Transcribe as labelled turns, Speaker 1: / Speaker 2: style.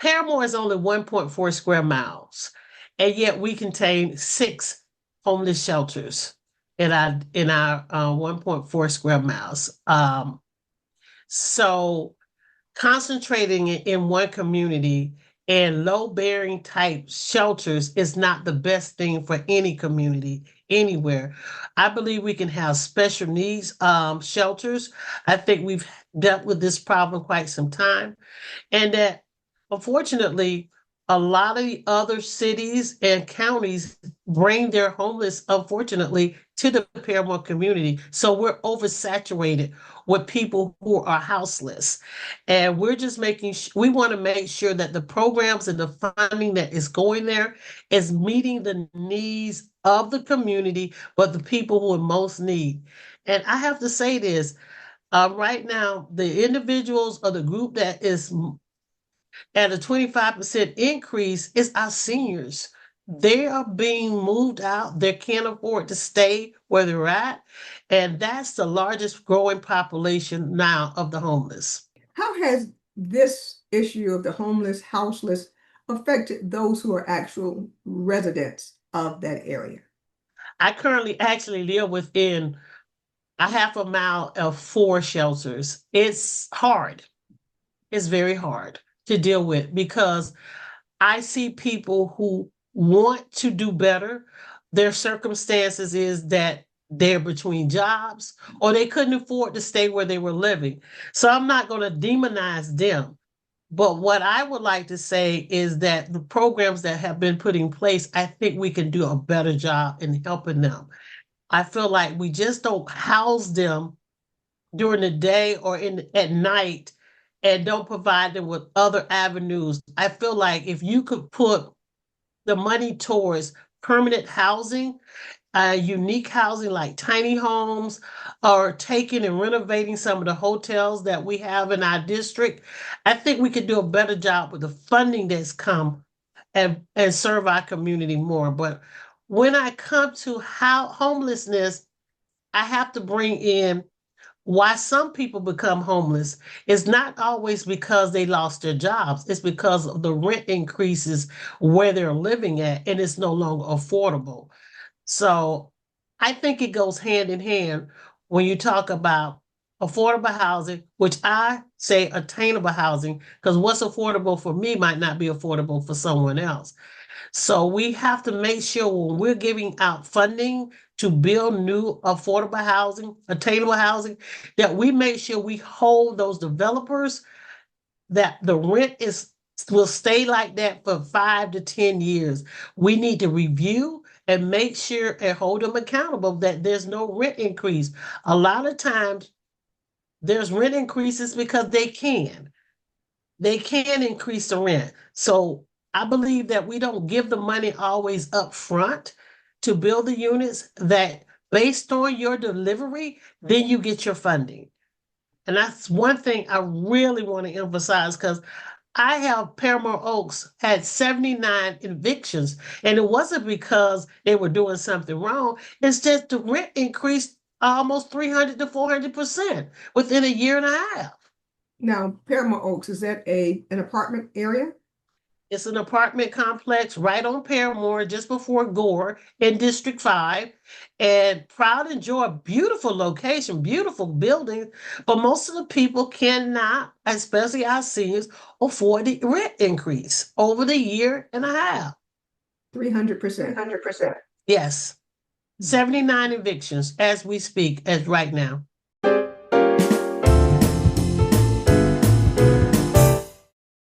Speaker 1: Paramore is only 1.4 square miles, and yet we contain 6 homeless shelters in our 1.4 square miles. So concentrating it in one community and low-bearing type shelters is not the best thing for any community anywhere. I believe we can have special needs shelters. I think we've dealt with this problem quite some time, and that unfortunately, a lot of the other cities and counties bring their homeless, unfortunately, to the Paramore community. So we're oversaturated with people who are houseless. And we're just we want to make sure that the programs and the funding that is going there is meeting the needs of the community, but the people who are most need. And I have to say this, right now, the individuals or the group that is at a 25% increase is our seniors. They are being moved out. They can't afford to stay where they're at. And that's the largest growing population now of the homeless.
Speaker 2: How has this issue of the homeless, houseless affected those who are actual residents of that area?
Speaker 1: I currently actually live within a half a mile of 4 shelters. It's hard. It's very hard to deal with because I see people who want to do better. Their circumstances is that they're between jobs or they couldn't afford to stay where they were living. So I'm not going to demonize them. But what I would like to say is that the programs that have been put in place, I think we can do a better job in helping them. I feel like we just don't house them during the day or at night and don't provide them with other avenues. I feel like if you could put the money towards permanent housing, unique housing like tiny homes, or taking and renovating some of the hotels that we have in our district, I think we could do a better job with the funding that's come and serve our community more. But when I come to how homelessness, I have to bring in why some people become homeless. Is not always because they lost their jobs. It's because of the rent increases where they're living at, and it's no longer affordable. So I think it goes hand in hand when you talk about affordable housing, which I say attainable housing, because what's affordable for me might not be affordable for someone else. So we have to make sure when we're giving out funding to build new affordable housing, attainable housing, that we make sure we hold those developers that the rent is will stay like that for 5 to 10 years. We need to review and make sure and hold them accountable that there's no rent increase. A lot of times there's rent increases because they can increase the rent. So I believe that we don't give the money always up front to build the units, that based on your delivery, then you get your funding. And that's one thing I really want to emphasize because I have Paramount Oaks had 79 evictions, and it wasn't because they were doing something wrong. It's just the rent increased almost 300 to 400% within a year and a half.
Speaker 2: Now, Paramount Oaks, is that an apartment area?
Speaker 1: It's an apartment complex right on Paramore, just before Gore in District 5. And proud and joy, beautiful location, beautiful building. But most of the people cannot, especially our seniors, afford the rent increase over the year and a half.
Speaker 2: 300%.
Speaker 1: 100%. Yes. 79 evictions as we speak, as right now.